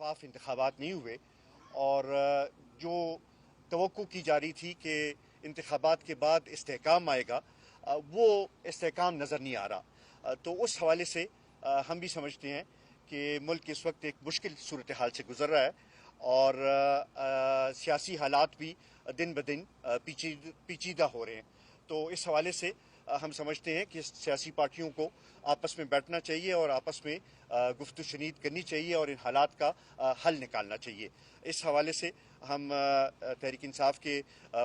शफाफ इंतखाबात नहीं हुए और जो तवक्को की जा रही थी कि इंतखाबात के बाद इस्तेहकाम आएगा, वो इस्तेहकाम नज़र नहीं आ रहा। तो उस हवाले से हम भी समझते हैं कि मुल्क इस वक्त एक मुश्किल सूरत हाल से गुजर रहा है और सियासी हालात भी दिन ब दिन पेचीदा हो रहे हैं। तो इस हवाले से हम समझते हैं कि सियासी पार्टियों को आपस में बैठना चाहिए और आपस में गुफ्तगू शनीद करनी चाहिए और इन हालात का हल निकालना चाहिए। इस हवाले से हम तहरीक इंसाफ के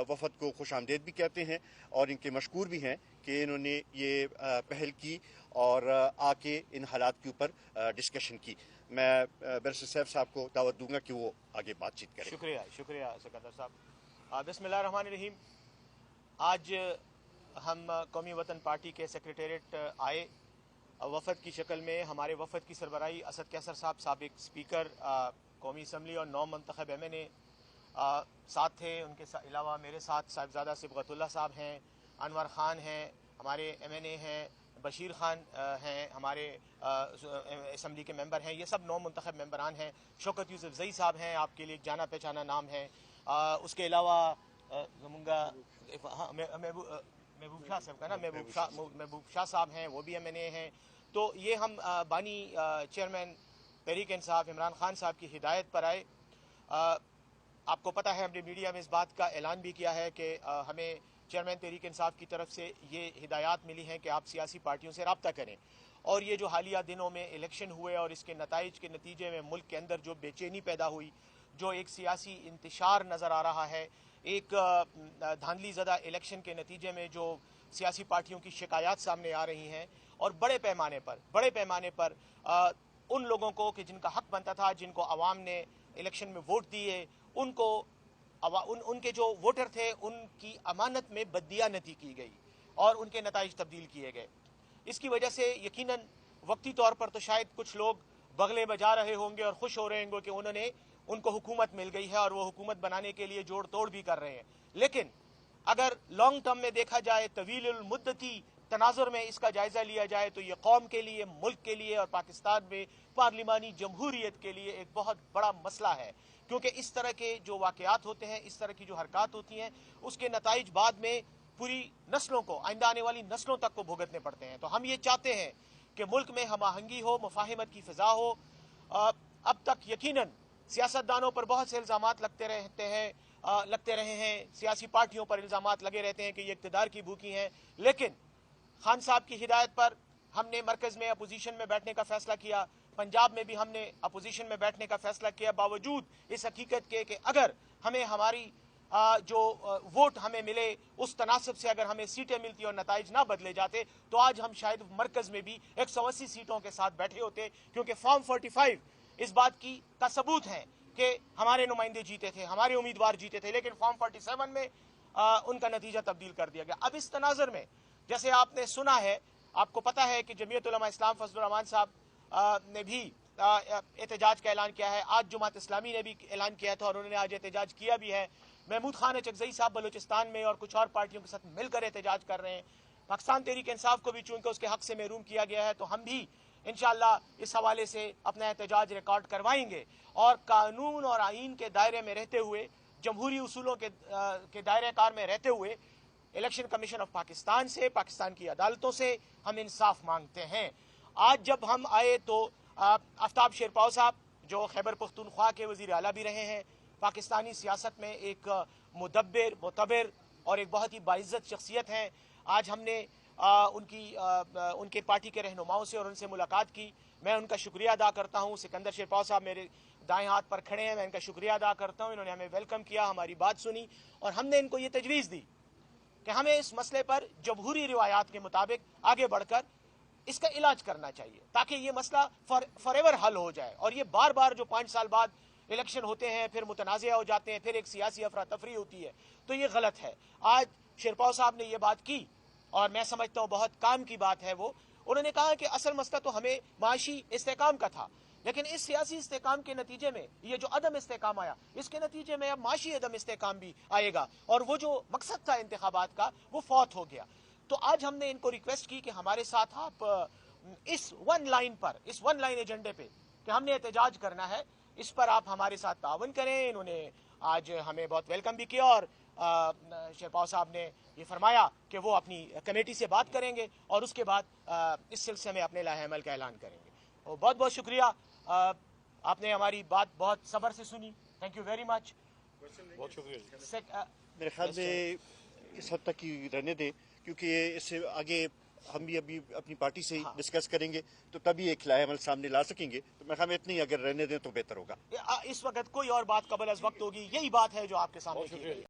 वफद को खुश आमदेद भी कहते हैं और इनके मशकूर भी हैं कि इन्होंने ये पहल की और आके इन हालात के ऊपर डिस्कशन की। मैं बैरिस्टर सैफ साहब को दावत दूंगा कि वो आगे बातचीत करें। शुक्रिया सिकंदर साहब। बिस्मिल्लाह रहमान रहीम। आज हम कौमी वतन पार्टी के सेक्रेटेरिएट आए वफद की शक्ल में। हमारे वफद की सरबराही असद कैसर साहब, साबिक स्पीकर कौमी असम्बली और नौ मंतखब MNA साथ थे। उनके अलावा मेरे साथ साहिबजादा सिबगतुल्लाह साहब हैं, अनवर खान हैं, हमारे MNA हैं, बशीर खान हैं, हमारे असम्बली के मेंबर हैं। ये सब नौ मुंतखब मेंबरान हैं। शौकत यूसुफ जई साहब हैं, आपके लिए जाना पहचाना नाम है। उसके अलावा महबूब शाह साहब का ना, महबूब शाह साहब हैं, वो भी MNA हैं। तो ये हम बानी चेयरमैन तहरीक इंसाफ इमरान खान साहब की हिदायत पर आए। आपको पता है हमने मीडिया में इस बात का ऐलान भी किया है कि हमें चेयरमैन तहरीक इंसाफ की तरफ से ये हिदायत मिली हैं कि आप सियासी पार्टियों से रब्ता करें। और ये जो हालिया दिनों में इलेक्शन हुए और इसके नताइज के नतीजे में मुल्क के अंदर जो बेचैनी पैदा हुई, जो एक सियासी इंतशार नज़र आ रहा है, एक धांधली ज़दा इलेक्शन के नतीजे में जो सियासी पार्टियों की शिकायत सामने आ रही हैं और बड़े पैमाने पर उन लोगों को कि जिनका हक बनता था, जिनको आवाम ने इलेक्शन में वोट दिए, उनके जो वोटर थे उनकी अमानत में बददियानती की गई और उनके नताइज तब्दील किए गए। इसकी वजह से यकीनन वक्ती तौर पर तो शायद कुछ लोग बगले बजा रहे होंगे और खुश हो रहे होंगे कि उनको हुकूमत मिल गई है और वो हुकूमत बनाने के लिए जोड़ तोड़ भी कर रहे हैं। लेकिन अगर लॉन्ग टर्म में देखा जाए, तवील मुद्दती तनाजुर में इसका जायजा लिया जाए, तो ये कौम के लिए, मुल्क के लिए और पाकिस्तान में पार्लिमानी जमहूरियत के लिए एक बहुत बड़ा मसला है। क्योंकि इस तरह के जो वाक़यात होते हैं, इस तरह की जो हरकत होती हैं, उसके नताइज बाद में पूरी नस्लों को, आइंदा आने वाली नस्लों तक को भुगतने पड़ते हैं। तो हम ये चाहते हैं कि मुल्क में हमाहंगी हो, मुफाहिमत की फ़िज़ा हो। अब तक यकीनन सियासतदानों पर बहुत से इल्ज़ामात लगते रहे हैं, सियासी पार्टियों पर इल्ज़ामात लगे रहते हैं कि ये इक़्तिदार की भूखी हैं। लेकिन खान साहब की हिदायत पर हमने मरकज़ में अपोजिशन में बैठने का फ़ैसला किया, पंजाब में भी हमने अपोजिशन में बैठने का फ़ैसला किया, बावजूद इस हकीकत के कि अगर हमें हमारी जो वोट हमें मिले उस तनासब से अगर हमें सीटें मिलती और नताइज ना बदले जाते, तो आज हम शायद मरकज़ में भी 180 सीटों के साथ बैठे होते। क्योंकि फॉर्म 45 इस बात का सबूत है कि हमारे नुमाइंदे जीते थे, हमारे उम्मीदवार जीते थे, लेकिन फॉर्म 47 में उनका नतीजा तब्दील कर दिया गया। अब इस तनाज़ुर में जैसे आपने सुना है, आपको पता है कि जमीयत उलमा इस्लाम फजलुर रहमान साहब ने भी एहतजाज का ऐलान किया है। आज जमात इस्लामी ने भी ऐलान किया था और उन्होंने आज एहतजाज किया भी है। महमूद खान अचकज़ई साहब बलूचिस्तान में और कुछ और पार्टियों के साथ मिलकर एहतजाज कर रहे हैं। पाकिस्तान तहरीक इंसाफ को भी चूंकि उसके हक से महरूम किया गया है, तो हम भी इंशाअल्लाह इस हवाले से अपना एहतजाज रिकॉर्ड करवाएंगे और कानून और आईन के दायरे में रहते हुए, जमहूरी उसूलों के दायरे कार में रहते हुए इलेक्शन कमीशन ऑफ पाकिस्तान से, पाकिस्तान की अदालतों से हम इंसाफ मांगते हैं। आज जब हम आए तो आफ्ताब शेरपाव साहब, जो खैबर पख्तूनख्वा के वज़ीर आला भी रहे हैं, पाकिस्तानी सियासत में एक मुदब्बिर, मुतबिर और एक बहुत ही बाइज़्ज़त शख्सियत हैं। आज हमने उनके पार्टी के रहनुमाओं से और उनसे मुलाकात की। मैं उनका शुक्रिया अदा करता हूँ। सिकंदर शेरपाव साहब मेरे दाएं हाथ पर खड़े हैं, मैं इनका शुक्रिया अदा करता हूँ। इन्होंने हमें वेलकम किया, हमारी बात सुनी और हमने इनको ये तजवीज़ दी कि हमें इस मसले पर जमहूरी रिवायात के मुताबिक आगे बढ़कर इसका इलाज करना चाहिए, ताकि ये मसला फॉरएवर हल हो जाए। और ये बार बार जो 5 साल बाद इलेक्शन होते हैं, फिर मुतनाज़ा हो जाते हैं, फिर एक सियासी अफरा तफरी होती है, तो ये गलत है। आज शेरपाव साहब ने ये बात की और मैं समझता हूँ बहुत काम की बात है। वो उन्होंने कहा कि असल मसला तो हमें माशी इस्तेकाम का था, लेकिन इस सियासी इस्तेकाम के नतीजे में ये जो अदम इस्तेकाम आया, इसके नतीजे में अब माशी अदम इस्तेकाम भी आएगा और वो जो मकसद था इंतखाबात का, वो फौत हो गया। तो आज हमने इनको रिक्वेस्ट की कि हमारे साथ आप इस वन लाइन एजेंडे पे कि हमने एहतजाज करना है, اس پر آپ ہمارے ساتھ تعاون کریں. انہوں نے آج ہمیں بہت ویلکم بھی کیا اور شیرپاؤ صاحب نے یہ فرمایا کہ وہ اپنی کمیٹی سے بات کریں گے اور اس کے بعد اس سلسلے میں اپنے لاہ عمل کا اعلان کریں گے. بہت بہت شکریہ, آپ نے ہماری بات بہت صبر سے سنی. Thank you very much. بہت شکریہ. میرے خیال میں اس حد تک ہی رہنے دیں, کیونکہ اس سے آگے ہم بھی ابھی اپنی پارٹی سے ڈسکس کریں گے تو تبھی ایک لائحہ عمل سامنے لا سکیں گے. تو میرے خیال میں اتنی اگر رہنے دیں تو بہتر ہوگا. اس وقت کوئی اور بات قبل از وقت ہوگی, یہی بات ہے جو آپ کے سامنے کی گئی.